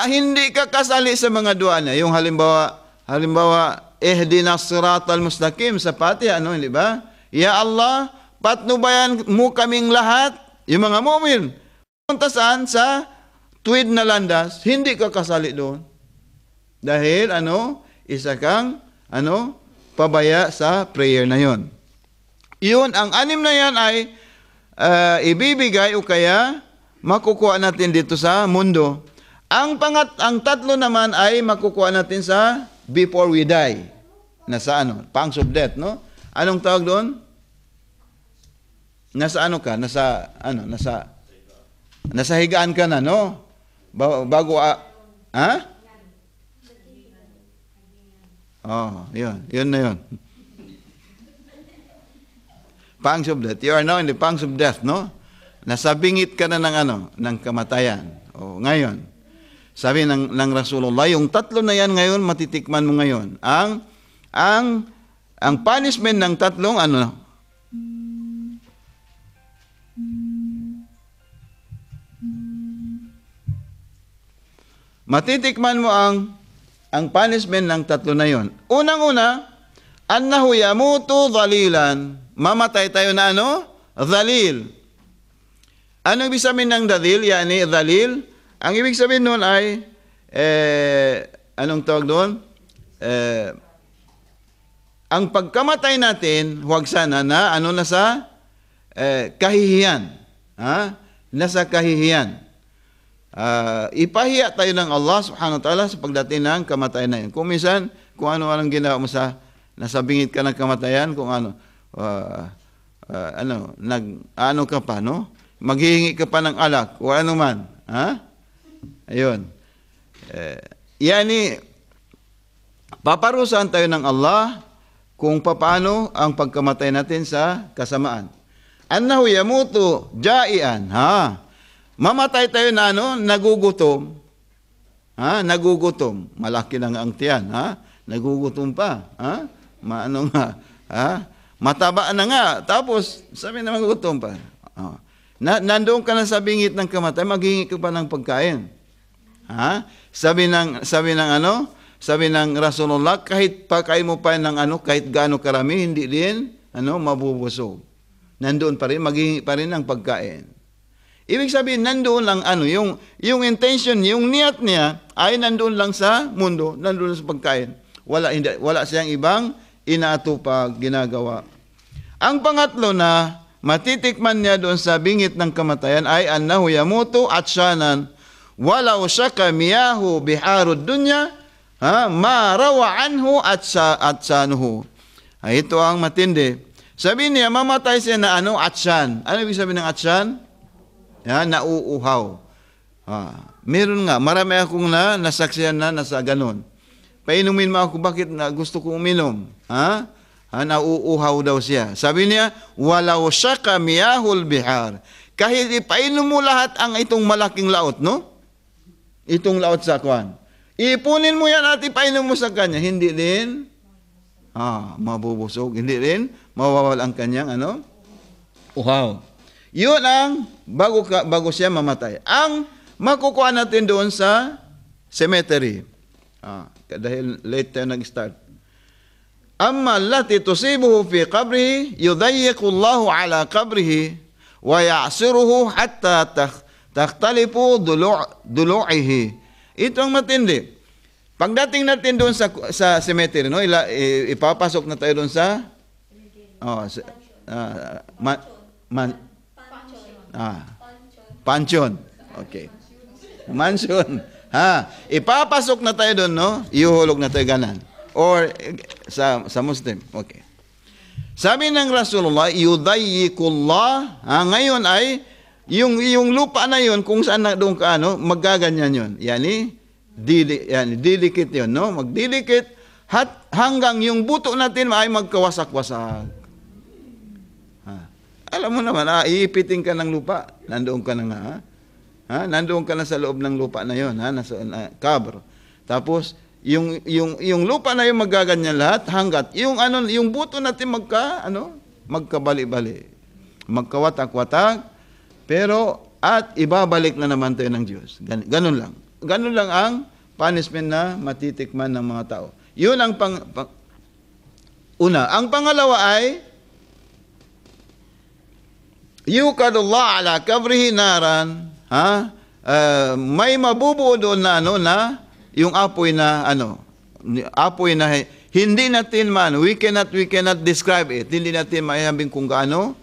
Hindi ka kasali sa mga dua na. Yung halimbawa, ihdinas siratal mustaqim sa Fatiha, ano, hindi ba? Ya Allah, patnubayan mo kaming lahat, yung mga mu'min. Punta saan? Sa tuwid na landas, hindi ka kasali doon. Dahil, isa kang, pabaya sa prayer na yon. Yun, ang anim na yan ay ibibigay o kaya makukuha natin dito sa mundo. Ang tatlo naman ay makukuha natin sa before we die. Nasa pangs of death, no? Anong tawag doon? Nasa ka? Nasa higaan ka na, no? Bago, yun na yun. Pangs of death. You are now in the pangs of death, no? Nasa bingit ka na ng kamatayan. Ngayon, sabi ng Rasulullah, yung tatlo na yan ngayon, matitikman mo ngayon. Ang punishment ng tatlong matitikman mo ang punishment ng tatlo na yon. Unang-una, annahu yamutu dhalilan. Mamatay tayo na dhalil. Ano ibig sabihin ng dhalil? Yani dhalil. Ang ibig sabihin nun ay, anong tawag doon? Ang pagkamatay natin, huwag sana na, nasa kahihiyan. Nasa kahihiyan. Ipahiya tayo ng Allah subhanahu wa ta'ala sa pagdating ng kamatayan na yun. Kung minsan, kung ano-anong ginawa mo nasa bingit ka ng kamatayan, kung ka pa, no? Maghihingi ka pa ng alak, o ano man. Ayun. Paparusahan tayo ng Allah kung paano ang pagkamatay natin sa kasamaan. Annahu yamutu ja'ian. Mamatay tayo na nagugutom. Nagugutom. Malaki lang ang tiyan. Nagugutom pa. Mataba na nga. Tapos, sabi na magugutom pa. Nandoon ka na sa bingit ng kamatay, maghingi ka pa ng pagkain. Sabi ng Rasulullah, kahit pakain mo pa ng kahit gaano karami, hindi din mabubusog. Nandoon pa rin, maghingi pa rin ng pagkain. Ibig sabihin, nandoon lang yung intention, yung niyat niya ay nandoon lang sa mundo, nandoon sa pagkain. Wala siyang ibang inaatupag, ginagawa. Ang pangatlo na matitikman niya doon sa bingit ng kamatayan ay annahu yamutu atshanan walau syaka miyahu biharud dunya ma rawa anhu atsanuhu. Ito ang matindi. Sabi niya, mamatay siya na atsyan. Ano ibig sabihin ng atsyan? Nauuhaw. Meron nga, marami akong nasaksiyan na nasa ganon. Painumin mo ako, bakit gusto kong uminom? Nauuhaw daw siya. Sabi niya, walau syaka miyahul bihar. Kahit ipainom mo lahat ang itong malaking laot, no? Itong laot sa kwan. Ipunin mo yan at ipainom mo sa kanya. Hindi din, mabubusog. Hindi din, mawawal ang kanyang, uhaw. Yun ang, bago siya mamatay. Ang makukuha natin doon sa cemetery. Dahil late tayo nag-start. Amma allati tusibuhu fi qabrihi yudayyiqu Allahu ala qabrihi wa ya'siruhu hatta takhtalifu dulu'ihi. Ito ang matindi. Pagdating natin doon sa cemetery, no, ipapasok na tayo doon sa pansyon. Okay. Mansion. Ipapasok na tayo doon, no? Ihuhulog na tayo ganan. or sa Muslim. Okay. Sabi ng Rasulullah, yudayyikullah, ngayon ay yung lupa na yun, kung saan na doon ka, magaganyan yun. Yani, dilikit yun, no? Magdilikit, hanggang yung buto natin ay magkawasak-wasak. Alam mo naman, iipitin ka ng lupa, nandoon ka na nga, nandoon ka na sa loob ng lupa na yun, nasa kabro. Tapos, yung lupa na yun magaganyan lahat, hanggat yung buto natin magkabali-bali, magkawatak-watak, pero at ibabalik na naman tayo ng Diyos. Ganun lang. Ganun lang ang punishment na matitikman ng mga tao. Yun ang una. Ang pangalawa ay yukadullah ala kabrihi naran, may mabubuo doon na yung apoy na hindi natin we cannot describe it. Hindi natin maihambing kung gaano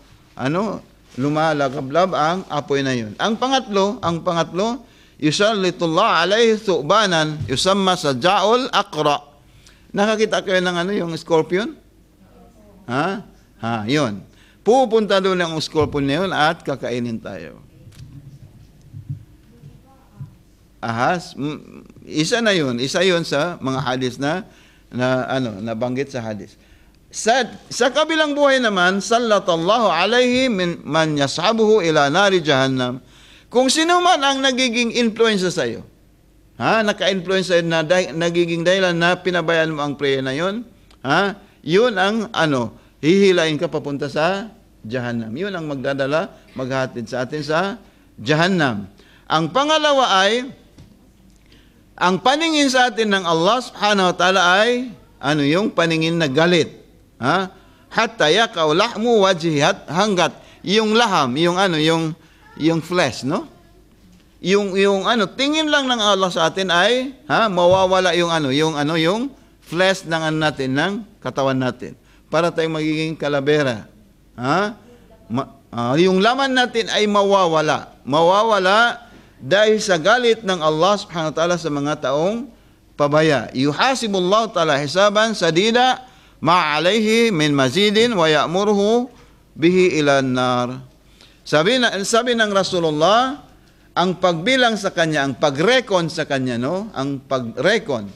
lumalagablab ang apoy na yun. Ang pangatlo, yusallitullah alayhi thu'banan yusamma saja'ul aqra. Nakakita kayo ng yung scorpion? Yun. Pupunta doon ang scorpion na yun at kakainin tayo. Ahas, isa yun sa mga hadis na nabanggit sa hadis. Sa kabilang buhay naman, sallatallahu alayhi man yashabuhu ila nari jahannam. Kung sino man ang nagiging influencer sa iyo, naka-influence sa'yo na nagiging dahilan na pinabayaan mo ang prayer na yun, yun ang hihilain ka papunta sa Jahannam. Yun ang maghatid sa atin sa Jahannam. Ang pangalawa ay, ang paningin sa atin ng Allah subhanahu wa ta'ala ay, yung paningin na galit. Hatta yaqaw lahmu wajhi, hanggat yung laham, yung flesh, no? Yung tingin lang ng Allah sa atin ay mawawala yung flesh ng natin, ng katawan natin, para tayong magiging kalabera. Yung laman natin ay mawawala dahil sa galit ng Allah subhanahu wa ta'ala sa mga taong pabaya. Yuhasibullahu ta'ala hisaban sadida ma'alayhi min mazidin wa ya'muruhu bihi ilan nar. Sabi ng Rasulullah, ang pagbilang sa kanya, ang pag-recon sa kanya, ang pag-recon,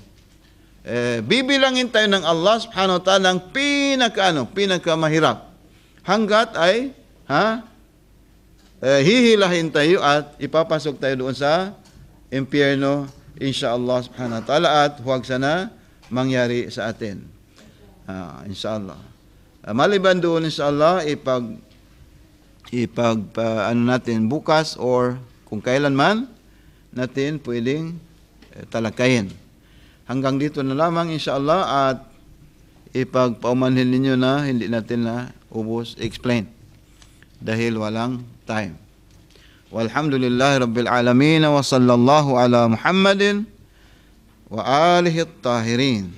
bibilangin tayo ng Allah subhanahu wa ta'ala ng pinakamahirap. Hanggat ay, hihilahin tayo at ipapasok tayo doon sa impyerno, insyaAllah subhanahu wa ta'ala, at huwag sana mangyari sa atin. InsyaAllah. Maliban doon, insyaAllah, natin bukas or kung kailan man natin pwedeng talakayin. Hanggang dito na lamang insyaAllah, at ipagpaumanhin ninyo na hindi natin na ubos explain dahil walang time. Walhamdulillahi Rabbil Alamin wa sallallahu ala Muhammadin wa alihi at-tahirin.